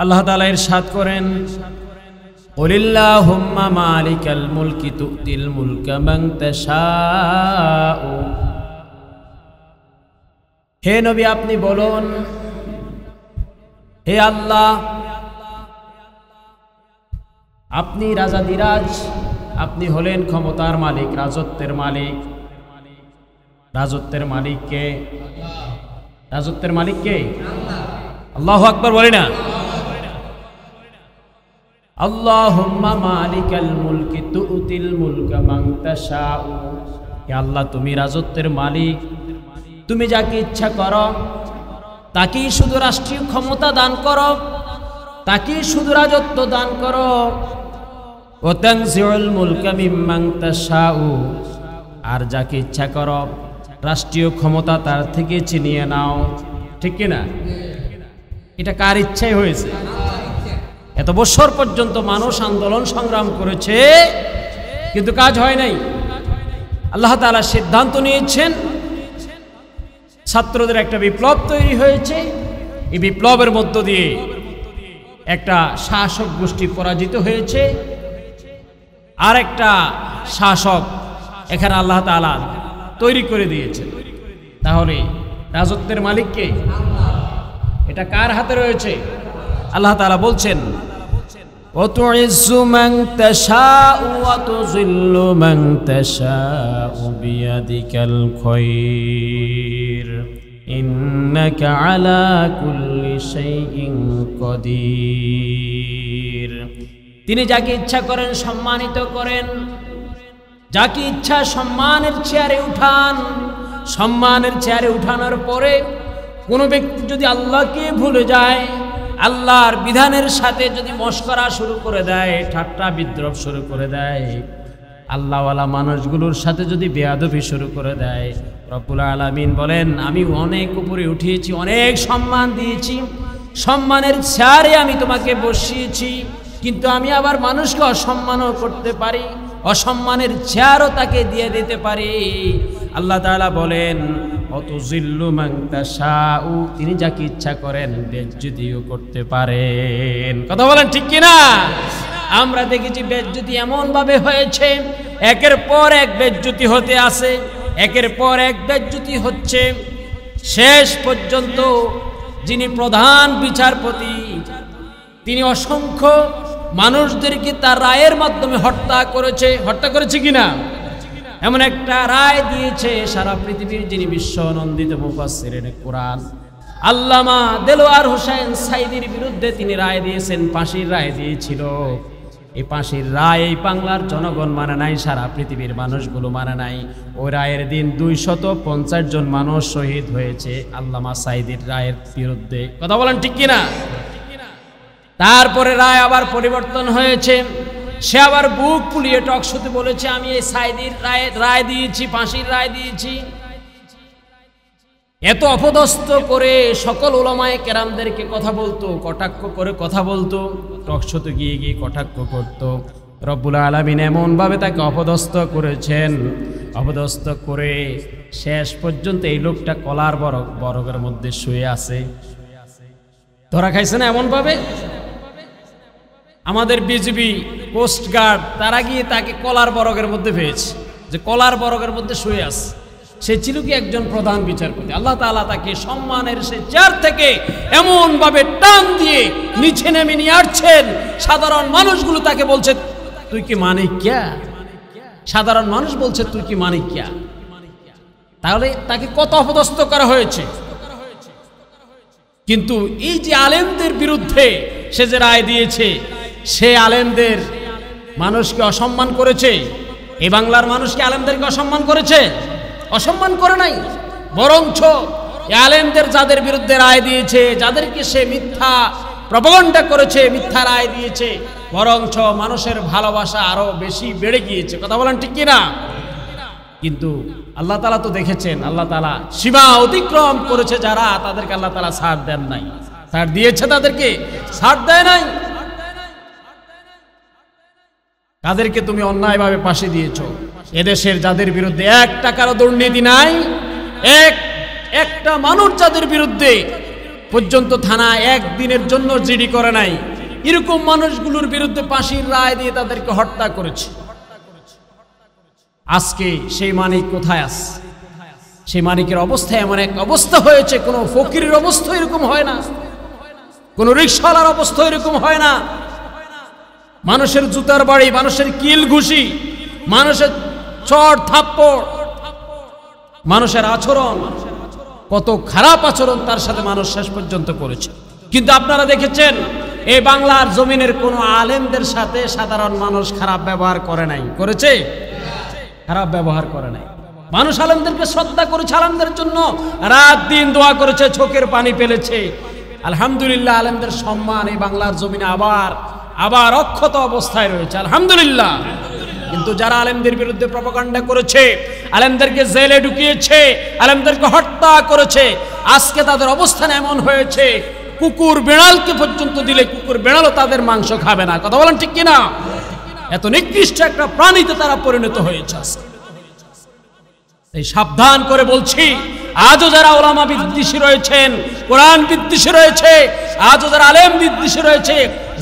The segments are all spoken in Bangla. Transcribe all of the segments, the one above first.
আল্লাহ তাআলা ইরশাদ করেন, কুলিল্লাহুম্মা মালিকাল মুলকি তুতিল মুলকা মান তাশাউ। হে নবী, আপনি বলুন, হে আল্লাহ, আপনি রাজাদিরাজ, আপনি হলেন ক্ষমতার মালিক, রাজত্বের মালিক। রাজত্বের মালিক কে? রাজত্বের মালিক কে? আল্লাহু আকবার বলি না? আল্লাহুম্মা মালিকাল মুলকি তুতিল মুলকা মান তাশাউ। হে আল্লাহ, তুমি রাজত্বের মালিক, তুমি যাকে ইচ্ছা করো তাকেই শুধু রাষ্ট্রীয় ক্ষমতা দান করো, তাকেই শুধু রাজত্ব দান করো। ওয়া তানজিউল মুলকা মিম্মান তাশাউ, আর যাকে ইচ্ছা করো রাষ্ট্রীয় ক্ষমতা তার থেকে ছিনিয়ে নাও। ঠিক কিনা? এটা কার ইচ্ছাই হয়েছে? এত বছর পর্যন্ত মানুষ আন্দোলন সংগ্রাম করেছে, কিন্তু কাজ হয় নাই। আল্লাহ তাআলা সিদ্ধান্ত নিয়েছেন, ছাত্রদের একটা বিপ্লব তৈরি হয়েছে। এই বিপ্লবের মধ্য দিয়ে একটা শাসক গোষ্ঠী পরাজিত হয়েছে, আর একটা শাসক এখানে আল্লাহ তাআলা তৈরি করে দিয়েছে। তাহলে রাজত্বের মালিক কে? এটা কার হাতে রয়েছে? আল্লাহ তাআলা বলছেন, ওয়াতুইজ্জু মান তাশাউ ওয়া তুযিল্লু মান তাশাউ বিয়াদিকাল খায়র ইন্নাকা আলা কুল্লি শাইইন কাদির। তিনি যাকে ইচ্ছা করেন সম্মানিত করেন, যাকে ইচ্ছা সম্মানের চেয়ারে উঠান। সম্মানের চেয়ারে উঠানোর পরে কোনো ব্যক্তি যদি আল্লাহকে ভুলে যায়, আল্লাহর বিধানের সাথে যদি মশকরা শুরু করে দেয়, ঠাট্টা বিদ্রুপ শুরু করে দেয়, আল্লাহওয়ালা মানুষগুলোর সাথে যদি বেয়াদবি শুরু করে দেয়, রব্বুল আলামিন বলেন, আমি অনেক উপরে উঠিয়েছি, অনেক সম্মান দিয়েছি, সম্মানের চেয়ারে আমি তোমাকে বসিয়েছি, কিন্তু আমি আবার মানুষকে অসম্মানও করতে পারি, অসম্মানের চেয়ারও তাকে দিয়ে দিতে পারি। আল্লাহ তাআলা বলেন, ওয়াতুযিল্লু মান তাশাউ, তিনি যাকে ইচ্ছা করেন বেজ্জতিও করতে পারেন। কথা বলেন ঠিক কিনা? আমরা দেখেছি বেজ্জতি এমন ভাবে হয়েছে, একের পর এক বেজ্জতি হতে আছে, একের পর এক বেজ্জতি হচ্ছে। শেষ পর্যন্ত যিনি প্রধান বিচারপতি, তিনি অসংখ্য মানুষদেরকে তার রায়ের মাধ্যমে হত্যা করেছে কিনা, এমন একটা রায় দিয়েছে সারা পৃথিবীর যিনি বিশ্বনন্দিত মুফাসসিরে কোরআন আল্লামা দেলোয়ার হোসেন সাইদির বিরুদ্ধে তিনি রায় দিয়েছেন, ফাঁসির রায় দিয়েছিল। এই ফাঁসির রায় এই বাংলার জনগণ মানে নাই, সারা পৃথিবীর মানুষগুলো মানে নাই। ওই রায়ের দিন 250 জন মানুষ শহীদ হয়েছে আল্লামা সাইদির রায়ের বিরুদ্ধে। কথা বলেন ঠিক কিনা? তারপরে রায় আবার পরিবর্তন হয়েছে, সে আবার বুক ফুলিয়ে টকশোতে বলেছে, আমি এই সাইদির রায় দিয়েছি, ফাঁসির রায় দিয়েছি। এত অপদস্থ করে সকল উলামায়ে কেরামদেরকে কথা বলতো, কটাক্ষ করে কথা বলতো, টকশোতে গিয়ে গিয়ে কটাক্ষ করত। রব্বুল আলামিন এমন ভাবে তাকে অপদস্থ করেছেন, অপদস্থ করে শেষ পর্যন্ত এই লোকটা কলার বরগের মধ্যে শুয়ে আছে। ধরা খাইছে না এমন ভাবে? আমাদের বিজিবি কোস্টগার্ড তারা গিয়ে তাকে কলার বরগের মধ্যে পেয়েছে, যে কলার বরগের মধ্যে শুয়ে আছে। সে ছিল কি একজন প্রধান বিচারপতি। আল্লাহ তাআলা তাকে সম্মানের সে চেয়ার থেকে এমন ভাবে টান দিয়ে নিচে নেমে নিয়ে আসছেন, সাধারণ মানুষগুলো তাকে বলছে, তুই কি মানিক কিয়া? সাধারণ মানুষ বলছে, তুই কি মানিক কিয়া? তাহলে তাকে কত অপদস্থ করা হয়েছে। কিন্তু এই যে আলেমদের বিরুদ্ধে সে যে রায় দিয়েছে, সে আলেমদের মানুষকে অসম্মান করেছে। এই বাংলার মানুষকে আলেমদেরকে অসম্মান করেছে? অসম্মান করে নাই, বরঞ্চ আলেমদের যাদের বিরুদ্ধে রায় দিয়েছে, যাদেরকে সে মিথ্যা প্রপাগান্ডা করেছে, মিথ্যা রায় দিয়েছে, বরঞ্চ মানুষের ভালোবাসা আরো বেশি বেড়ে গিয়েছে। কথা বলেন ঠিক কিনা? কিন্তু আল্লাহ তাআলা তো দেখেছেন, আল্লাহ তাআলা সীমা অতিক্রম করেছে যারা, তাদেরকে আল্লাহ তাআলা ছাড় দেন নাই। ছাড় দিয়েছে তাদেরকে? ছাড় দেয় নাই। তাদেরকে তুমি অন্যায়ভাবে ফাঁসি দিয়েছো। এদেশের যাদের বিরুদ্ধে 1 টাকারও দুর্নীতি নাই, একটা মানুষ যাদের বিরুদ্ধে পর্যন্ত থানা একদিনের জন্য জিডি করে নাই, এরকম মানুষগুলোর বিরুদ্ধে ফাঁসির রায় দিয়ে তাদেরকে হত্যা করেছে। আজকে সেই মানিক কোথায় আছে? সেই মানিকের অবস্থা এমন এক অবস্থা হয়েছে, কোনো ফকিরের অবস্থা এরকম হয় না, কোনো রিকশাওয়ালার অবস্থা এরকম হয় না। মানুষের জুতার বাড়ি, মানুষের কিল ঘুষি, মানুষের চড় থাপ্পড়, মানুষের আচরণ, কত খারাপ আচরণ তার সাথে মানুষ শেষ পর্যন্ত করেছে। কিন্তু আপনারা দেখেছেন এই বাংলার জমিনের কোন আলেমদের সাথে সাধারণ মানুষ খারাপ ব্যবহার করে নাই, করেছে? খারাপ ব্যবহার করে নাই। মানুষ আলেমদেরকে শ্রদ্ধা করেছে, আলেমদের জন্য রাত দিন দোয়া করেছে, চোখের পানি ফেলেছে। আলহামদুলিল্লাহ, আলেমদের সম্মান এই বাংলার জমিনে আবার অক্ষত অবস্থায় রয়েছে, আলহামদুলিল্লাহ। কিন্তু যারা আলেমদের বিরুদ্ধে প্রপাগান্ডা করেছে, আলেমদেরকে জেলে ঢুকিয়েছে, আলেমদেরকে হত্যা করেছে, আজকে তাদের অবস্থান এমন হয়েছে, কুকুর বিড়ালকে পর্যন্ত দিলে কুকুর বিড়ালও তাদের মাংস খাবে না। কথা বলেন ঠিক কিনা? এত নিকৃষ্ট একটা প্রাণীতে তারা পরিণত হয়েছে। এই সাবধান করে বলছি, আজও যারা ওলামা বিদ্বেষী রয়েছেন, কোরআন বিদ্বেষী রয়েছে, আজও যারা আলেম বিদ্বেষী রয়েছে,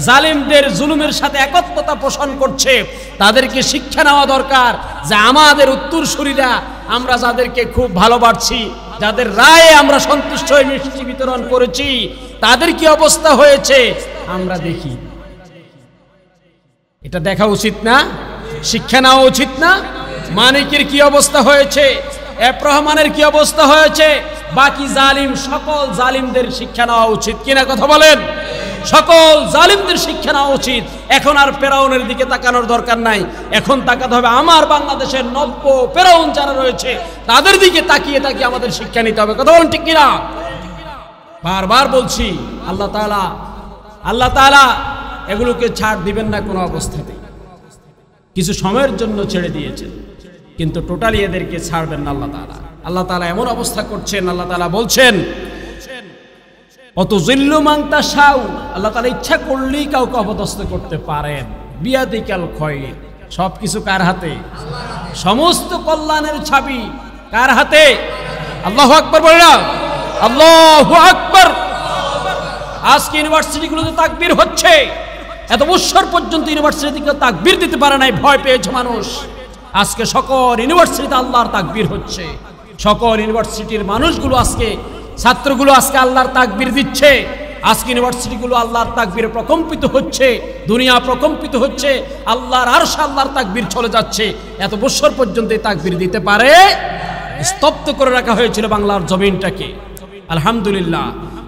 জালিমদের জুলুমের সাথে একত্রতা পোষণ করছে, তাদেরকে শিক্ষা নেওয়া দরকার যে আমাদের উত্তরসূরিরা, আমরা যাদেরকে খুব ভালোবাসছি, যাদের রায়ে আমরা সন্তুষ্ট হয়ে মিষ্টি বিতরণ করেছি, তাদের কি অবস্থা হয়েছে আমরা দেখি। এটা দেখা উচিত না? শিক্ষা নেওয়া উচিত না? মানিকের কি অবস্থা হয়েছে, এফ রহমানের কি অবস্থা হয়েছে, বাকি জালিম, সকল জালিমদের শিক্ষা নেওয়া উচিত কিনা? কথা বলেন। সকল জালিমদের শিক্ষা নেওয়া উচিত। এখন আর ফেরাউনের দিকে তাকানোর দরকার নাই, এখন তাকাতে হবে আমার বাংলাদেশের নব্য ফেরাউন যারা রয়েছে তাদের দিকে তাকিয়ে তাকিয়ে আমাদের শিক্ষা নিতে হবে। কথা বলেন ঠিক কিনা? বারবার বলছি, আল্লাহ তাআলা এগুলোকে ছাড় দিবেন না কোনো অবস্থাতে। কিছু সময়ের জন্য ছেড়ে দিয়েছেন, কিন্তু টোটালি এদেরকে ছাড়বেন না আল্লাহ তাআলা এমন অবস্থা করছেন। আল্লাহ তাআলা বলছেন, অত জিল্লু মান তাশাউ, আল্লাহ তাআলা ইচ্ছা করলেই কাউকে অপদস্থ করতে পারেন। বিয়াদিকাল খয়র, সবকিছু কার হাতে? সমস্ত কল্যাণের ছাবি কার হাতে? আল্লাহু আকবার বলে না, আল্লাহু আকবার। আজকে ইউনিভার্সিটিগুলোতে তাকবীর হচ্ছে, এত বছর পর্যন্ত ইউনিভার্সিটিতে তাকবীর দিতে পারে নাই, ভয় পেয়েছে মানুষ। আজকে সকল ইউনিভার্সিটিতে আল্লাহর তাকবীর হচ্ছে। সকল ইউনিভার্সিটির মানুষগুলো আজকে, ছাত্রগুলো আজকে আল্লাহর তাকবীর দিচ্ছে। আজকে ইউনিভার্সিটিগুলো আল্লাহর তাকবীরে প্রকম্পিত হচ্ছে, দুনিয়া প্রকম্পিত হচ্ছে, আল্লাহর আরশ, আল্লাহর তাকবীর চলে যাচ্ছে। এত বছর পর্যন্ত এই তাকবীর দিতে পারে? স্তব্ধ করে রাখা হয়েছিল বাংলার জমিনটাকে। আলহামদুলিল্লাহ,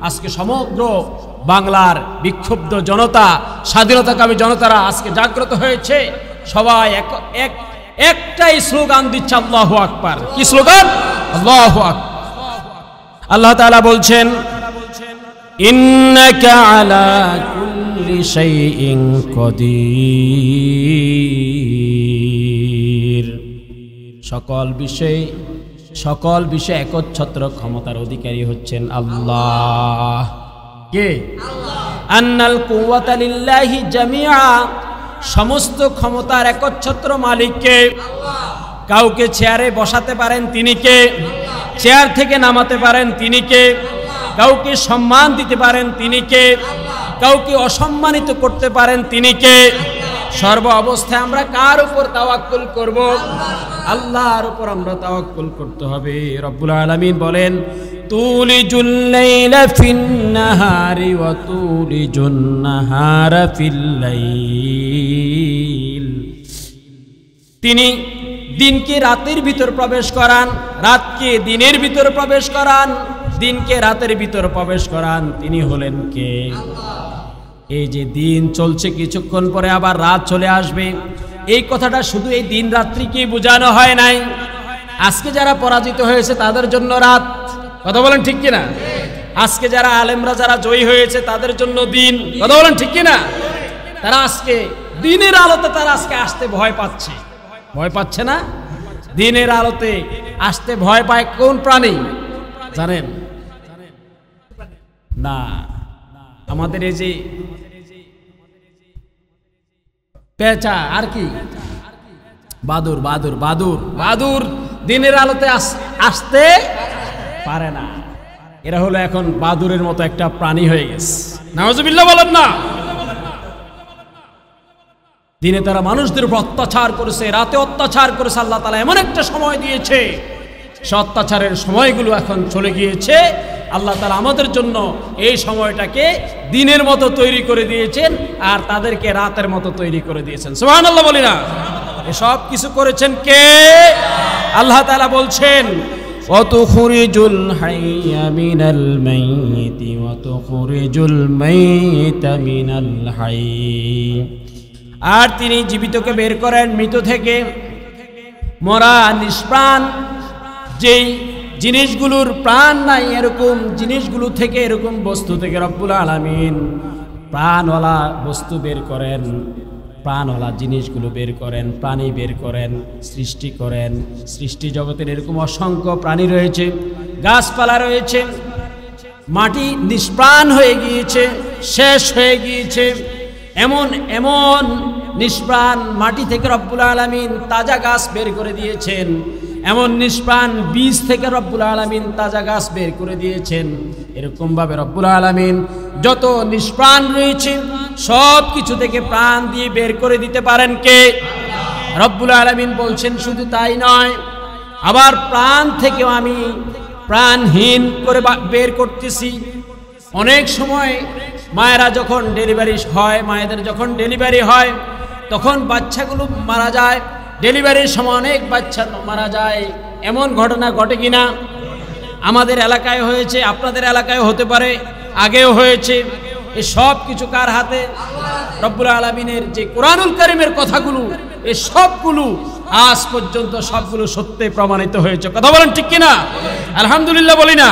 আজকে সমগ্র বাংলার বিক্ষুব্ধ জনতা, স্বাধীনতাকামী জনতারা আজকে জাগ্রত হয়েছে। সবাই একটাই স্লোগান দিচ্ছে, আল্লাহু আকবার। কি স্লোগান? আল্লাহু আকবার। আল্লাহ তাআলা বলছেন, ইন্নাকা আলা কুল্লি শাইইন কাদির। সকল বিষয়ে একচ্ছত্র ক্ষমতার অধিকারী হচ্ছেন আল্লাহ। কে? আন্নাল কুওয়াতা লিল্লাহি জামিআ, সমস্ত ক্ষমতার একচ্ছত্র মালিক কে? কাউকে চেয়ারে বসাতে পারেন তিনি কে? চেয়ার থেকে নামাতে পারেন তিনি কে? কাউকে সম্মান দিতে পারেন তিনি কে? কাউকে অসম্মানিত করতে পারেন তিনি কে? সর্ব অবস্থায় আমরা কার উপর তাওয়াক্কুল করব? আল্লাহর উপর আমরা তাওয়াক্কুল করতে হবে। রব্বুল আলামিন বলেন, তুলিজুল লাইলা ফিন নাহারি ওয়া তুলিজুন নাহারা ফিল লাইল। তিনি দিনকে রাতের ভিতর প্রবেশ করান, রাতকে দিনের ভিতর প্রবেশ করান, দিনকে রাতের ভিতর প্রবেশ করান। তিনি হলেন কে? এই যে দিন চলছে, কিছুক্ষণ পরে আবার রাত চলে আসবে, এই কথাটা শুধু এই দিন রাত্রিকে বোঝানো হয় নাই। আজকে যারা পরাজিত হয়েছে তাদের জন্য রাত। কথা বলেন ঠিক কিনা? আজকে যারা আলেমরা যারা জয়ী হয়েছে তাদের জন্য দিন। কথা বলেন ঠিক কিনা? তারা আজকে দিনের আলোতে তারা আজকে আসতে ভয় পাচ্ছে। ভয় পাচ্ছে না? দিনের আলোতে আসতে ভয় পায় কোন প্রাণী জানেন? না, আমাদের এই যে পেঁচা, আর কি বাদুর, বাদুর বাদুর বাদুর দিনের আলোতে আসতে পারে না। এরা হলো এখন বাদুরের মতো একটা প্রাণী হয়ে গেছে। নাউজুবিল্লাহ বলেন না। দিনে তারা মানুষদের উপর অত্যাচার করেছে, রাতে অত্যাচার করেছে। আল্লাহ তাআলা এমন একটা সময় দিয়েছে, সে অত্যাচারের সময়গুলো এখন চলে গিয়েছে। আল্লাহ তাআলা আমাদের জন্য এই সময়টাকে দিনের মতো তৈরি করে দিয়েছেন, আর তাদেরকে রাতের মতো তৈরি করে দিয়েছেন। সুবহানাল্লাহ বলি না। এসব কিছু করেছেন কে? আল্লাহ তাআলা বলছেন, ওয়াতুখরিজুল হাইয়া মিনাল মাইয়িতি ওয়াতুখরিজুল মাইয়িতা মিনাল হাইয়্যি। আর তিনি জীবিতকে বের করেন মৃত থেকে। মরা নিষ্প্রাণ যেই জিনিসগুলোর প্রাণ নাই এরকম জিনিসগুলো থেকে, এরকম বস্তু থেকে রব্বুল আলামিন প্রাণওয়ালা বস্তু বের করেন, প্রাণওয়ালা জিনিসগুলো বের করেন, প্রাণী বের করেন, সৃষ্টি করেন। সৃষ্টি জগতের এরকম অসংখ্য প্রাণী রয়েছে, গাছপালা রয়েছে। মাটি নিষ্প্রাণ হয়ে গিয়েছে, শেষ হয়ে গিয়েছে। এমন এমন নিষ্প্রাণ মাটি থেকে রব্বুল আলামিন তাজা গাছ বের করে দিয়েছেন। এমন নিষ্প্রাণ বীজ থেকে রব্বুল আলামিন তাজা গাছ বের করে দিয়েছেন। এরকম ভাবে রব্বুল আলামিন যত নিষ্প্রাণ রয়েছে সব কিছু থেকে প্রাণ দিয়ে বের করে দিতে পারেন কে? রব্বুল আলামিন বলছেন শুধু তাই নয়, আবার প্রাণ থেকেও আমি প্রাণহীন করে বের করতেছি। অনেক সময় মায়েরা যখন ডেলিভারি হয়, মায়েদের যখন ডেলিভারি হয় তখন বাচ্চাগুলো মারা যায়। ডেলিভারির সময় অনেক বাচ্চা মারা যায়। এমন ঘটনা ঘটে কিনা? আমাদের এলাকায় হয়েছে, আপনাদের এলাকায় হতে পারে, আগেও হয়েছে। এই সব কিছু কার হাতে? রব্বুল আলামিনের যে কোরআনুল কারীমের কথাগুলো, এই সবগুলো আজ পর্যন্ত সবগুলো সত্যি প্রমাণিত হয়েছে। কথা বলেন ঠিক কিনা? আলহামদুলিল্লাহ বলি না।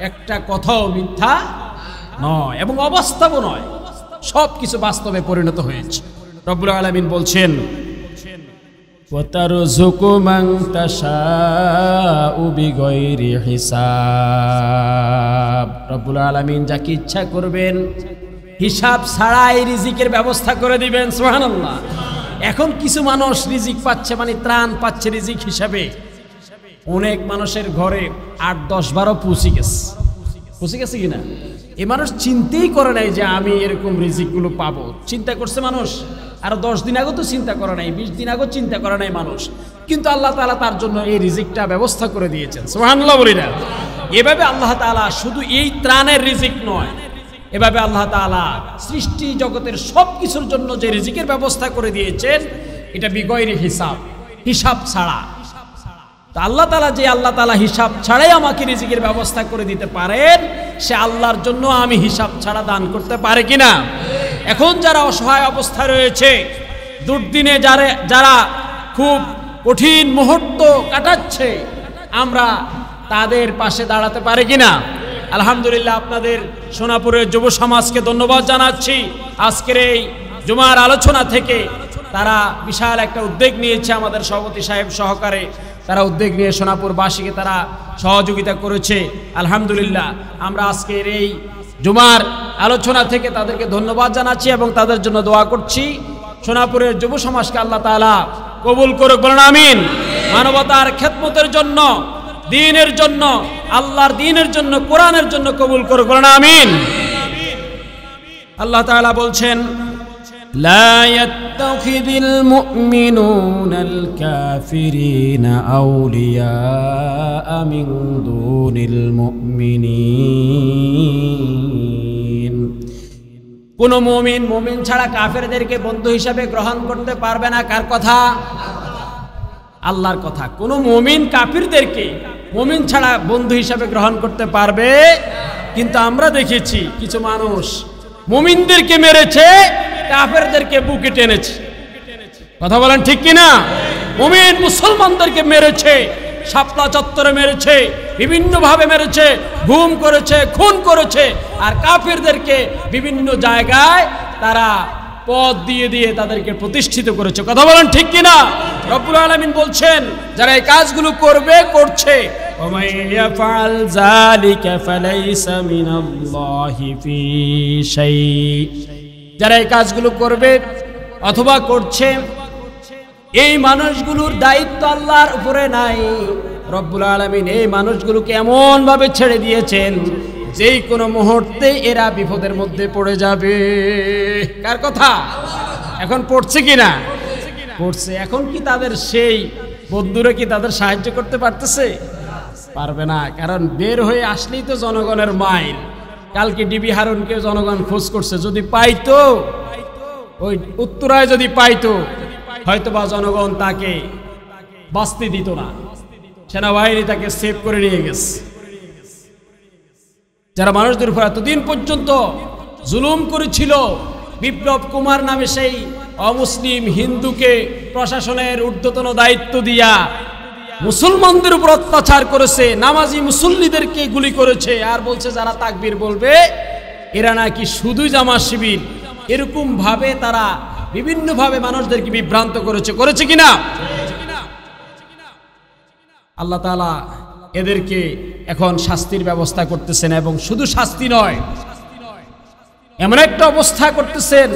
একটা কথাও মিথ্যা নয় এবং অবাস্তবও নয়, সব কিছু বাস্তবে পরিণত হয়েছে। রব্বুল আলামিন বলছেন, ওয়াতারযুকু মান তাশাউ বিগাইরি হিসাব। রব্বুল আলামিন যাকে ইচ্ছা করবেন হিসাব ছাড়াই রিজিকের ব্যবস্থা করে দিবেন। সুবহানাল্লাহ। এখন কিছু মানুষ রিজিক পাচ্ছে, মানে ত্রাণ পাচ্ছে রিজিক হিসাবে। অনেক মানুষের ঘরে 8, 10, 12 পৌঁছে গেছে কিনা? এই মানুষ চিন্তাই করে নাই যে আমি এরকম রিজিকগুলো পাবো। চিন্তা করছে মানুষ আর 10 দিন আগে তো চিন্তা করে নাই, 20 দিন আগে চিন্তা করে নাই মানুষ, কিন্তু আল্লাহ তাআলা তার জন্য এই রিজিকটা ব্যবস্থা করে দিয়েছেন। সুবহানাল্লাহ বলি না। এভাবে আল্লাহ তাআলা শুধু এই ত্রাণের রিজিক নয়, এভাবে আল্লাহ তাআলা সৃষ্টি জগতের সব কিছুর জন্য যে রিজিকের ব্যবস্থা করে দিয়েছেন, এটা বিগয়রি হিসাব, হিসাব ছাড়া। তা আল্লাহ তাআলা হিসাব ছাড়াই আমাকে রিজিকের ব্যবস্থা করে দিতে পারেন, সে আল্লাহর জন্য আমি হিসাব ছাড়া দান করতে পারে কিনা? এখন যারা অসহায় অবস্থায় রয়েছে, দুর্দিনে যারা খুব কঠিন মুহূর্ত কাটাচ্ছে, আমরা তাদের পাশে দাঁড়াতে পারি কিনা? আলহামদুলিল্লাহ, আপনাদের সোনাপুরের যুব সমাজকে ধন্যবাদ জানাচ্ছি। আজকের এই জুমার আলোচনা থেকে তারা বিশাল একটা উদ্যোগ নিয়েছে, আমাদের সভাপতি সাহেব সহকারে তারা উদ্যোগ নিয়ে সোনাপুরবাসীকে তারা সহযোগিতা করেছে। আলহামদুলিল্লাহ, আমরা আজকের এই জুমার আলোচনা থেকে তাদেরকে ধন্যবাদ জানাচ্ছি এবং তাদের জন্য দোয়া করছি। সোনাপুরের যুব সমাজকে আল্লাহ তাআলা কবুল করুক, বলেন আমিন। মানবতার খেদমতের জন্য, দ্বীনের জন্য, আল্লাহর দ্বীনের জন্য, কোরআনের জন্য কবুল করুক, বলেন আমিন। আল্লাহ তাআলা বলছেন, لا يتخذ المؤمنون الكافرين أولياء من دون المؤمنين। কোন মুমিন ছাড়া কাফেরদেরকে বন্ধু হিসাবে গ্রহণ করতে পারবে না। কার কথা? আল্লাহর কথা। কোন মুমিন কাফিরদেরকে মুমিন ছাড়া বন্ধু হিসাবে গ্রহণ করতে পারবে? কিন্তু আমরা দেখেছি কিছু মানুষ মুমিনদেরকে মেরেছে, কাফেরদেরকে বুকে টেনেছে। কথা বলেন ঠিক কিনা? মুমিন মুসলমানদেরকে মেরেছে, শাপলা চত্বরে মেরেছে, বিভিন্ন ভাবে মেরেছে, গুম করেছে, খুন করেছে, আর কাফেরদেরকে বিভিন্ন জায়গায় তারা পদ দিয়ে দিয়ে তাদেরকে প্রতিষ্ঠিত করেছে। কথা বলেন ঠিক কিনা? রব্বুল আলামিন বলছেন, যারা এই কাজগুলো করবে, করছে, ওয়া ইয়াফআল যালিকা ফালাইসা মিনাল্লাহি ফি শাই। যারা এই কাজগুলো করবে অথবা করছে, এই মানুষগুলোর দায়িত্ব আল্লাহর উপরে নাই। রব্বুল আলামিন এই মানুষগুলোকে এমন ভাবে ছেড়ে দিয়েছেন যেই কোনো মুহূর্তে এরা বিপদের মধ্যে পড়ে যাবে। কার কথা? এখন পড়ছে কিনা? পড়ছে। এখন কি তাদের সেই বন্ধুরা কি তাদের সাহায্য করতে পারতেছে? পারবে না, কারণ বের হয়ে আসলেই তো জনগণের মাইল। কালকে ডিবি হারুনকে জনগণ খোঁজ করছে, যদি পাইতো, ওই উত্তরায় যদি পাইতো, হয়তোবা জনগণ তাকে বাঁচতে দিত না, সেনাবাহিনী তাকে সেভ করে নিয়ে গেছে। যারা মানুষদের উপর এতদিন পর্যন্ত জুলুম করেছিল, বিপ্লব কুমার নামে সেই অমুসলিম হিন্দুকে প্রশাসনের ঊর্ধ্বতন দায়িত্ব দিয়া মুসলমানদের উপর অত্যাচার করেছে, নামাজি মুসল্লিদেরকে গুলি করেছে, আর বলছে যারা তাকবীর বলবে এরা নাকি শুধুই জামাত শিবির। এরকম ভাবে তারা বিভিন্ন ভাবে মানুষদেরকে বিভ্রান্ত করেছে কিনা? আল্লাহ তাআলা এদেরকে এখন শাস্তির ব্যবস্থা করতেছেন, এবং শুধু শাস্তি নয়, এমন একটা অবস্থা করতেছেন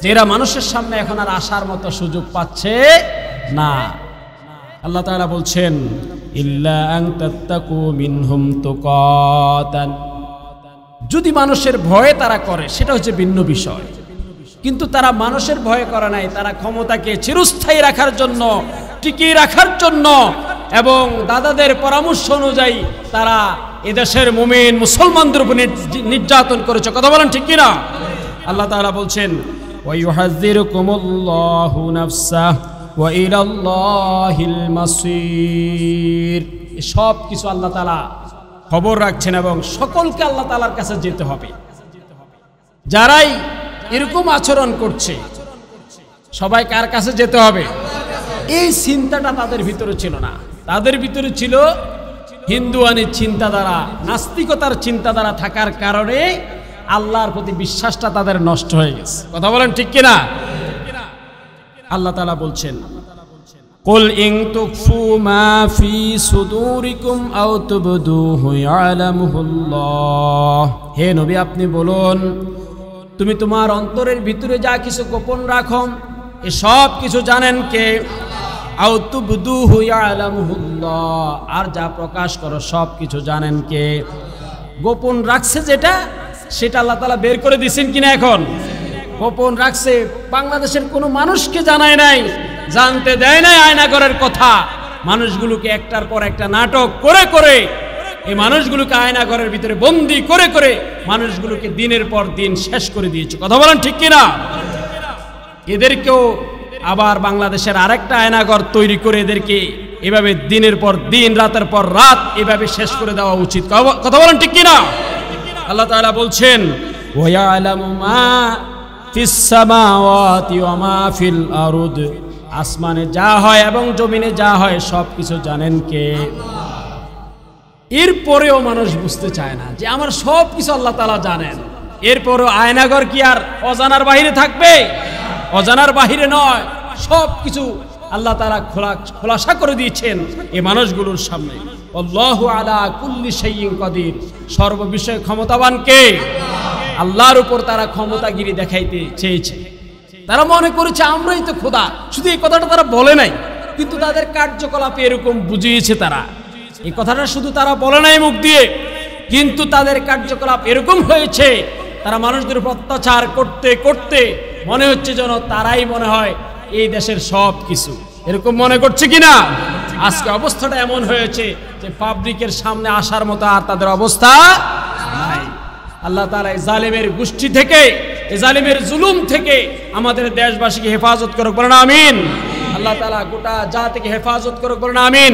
যে এরা মানুষের সামনে এখন আর আসার মতো সুযোগ পাচ্ছে না। আল্লাহ তাআলা বলছেন, ইল্লা আন তাত্তাকু মিনহুম তুকাতান, যদি মানুষের ভয়ে তারা করে সেটা হচ্ছে ভিন্ন বিষয়, কিন্তু তারা মানুষের ভয়ে করে নাই, তারা ক্ষমতাকে চিরস্থায়ী রাখার জন্য, টিকিয়ে রাখার জন্য এবং দাদাদের পরামর্শ অনুযায়ী তারা এদেশের মুমিন মুসলমানদের উপর নির্যাতন করেছে। কথা বলেন ঠিক কিনা? আল্লাহ তাআলা বলছেন, ওয়া ইউহাযযিরুকুমুল্লাহু নাফসাহু ওয়া ইলাল্লাহিল মাসির, সব কিছু আল্লাহ তাআলা খবর রাখছেন এবং সকলকে আল্লাহ তাআলার কাছে যেতে হবে। যারাই এরকম আচরণ করছে সবাই কার কাছে যেতে হবে? এই চিন্তাটা তাদের ভিতরে ছিল না। তাদের ভিতরে ছিল হিন্দুয়ানির চিন্তাধারা, নাস্তিকতার চিন্তাধারা থাকার কারণে আল্লাহর প্রতি বিশ্বাসটা তাদের নষ্ট হয়ে গেছে। কথা বলেন ঠিক কিনা? আল্লাহ তাআলা বলছেন, কুল ইন তুখফু মা ফি সুদুরিকুম আও তুবদুহু ইয়ালামুহুল্লাহ, হে নবী আপনি বলুন, তুমি তোমার অন্তরের ভিতরে যা কিছু গোপন রাখো এ সব কিছু জানেন কে? আও তুবদুহু ইয়ালামুহুল্লাহ, আর যা প্রকাশ করো সব কিছু জানেন কে? গোপন রাখছে যেটা, সেটা আল্লাহ তাআলা বের করে দিয়েছেন কিনা? এখন গোপন রাখছে, বাংলাদেশের কোনো মানুষকে জানায় নাই, জানতে দেয় নাই আয়নাঘরের কথা। মানুষগুলোকে একটার পর একটা নাটক করে করে এই মানুষগুলোকে আয়নাঘরের ভিতরে বন্দি করে করে মানুষগুলোকে দিনের পর দিন শেষ করে দিয়েছে। কথা বলেন ঠিক কিনা? এদেরকেও আবার বাংলাদেশের আরেকটা আয়নাঘর তৈরি করে এদেরকে এভাবে দিনের পর দিন, রাতের পর রাত এভাবে শেষ করে দেওয়া উচিত। কথা বলেন ঠিক কিনা? আল্লাহ তাআলা বলছেন, ওয়া ইয়ালামু মা ফিস সামাওয়াতি ওয়া মা ফিল আরদ, আসমানে যা হয় এবং জমিনে যা হয় সব কিছু জানেন কে? এরপরেও মানুষ বুঝতে চায় না যে আমার সব কিছু আল্লাহ তাআলা জানেন। এরপরেও আয়নাঘর কি আর অজানার বাহিরে থাকবে? অজানার বাহিরে নয়, সব কিছু আল্লাহ তাআলা খোলাসা করে দিয়েছেন এই মানুষগুলোর সামনে। আল্লাহু আলা কুল্লি শাইইন কাদির, সর্ববিষয়ে ক্ষমতাবান কে? আল্লাহর উপর তারা ক্ষমতাগিরি দেখাইতে চেয়েছে। তারা মনে করেছে আমরাই তো খোদা। শুধু এই কথাটা তারা বলে নাই, কিন্তু তাদের কার্যকলাপে এরকম বুঝিয়েছে। তারা এই কথাটা শুধু তারা বলে নাই মুখ দিয়ে, কিন্তু তাদের কার্যকলাপ এরকম হয়েছে, তারা মানুষদের উপর অত্যাচার করতে করতে মনে হচ্ছে যেন তারাই মনে হয় এই দেশের সব কিছু। এরকম মনে করছে কিনা? আজকে অবস্থাটা এমন হয়েছে যে পাবলিকের সামনে আসার মতো আর তাদের অবস্থা নাই। আল্লাহ তাআলা এই জালেমের গোষ্ঠী থেকে, এই জালেমের জুলুম থেকে আমাদের দেশবাসীকে হেফাজত করুক, বলেন আমিন। আল্লাহ তাআলা গোটা জাতিকে হেফাজত করুক, বলেন আমিন।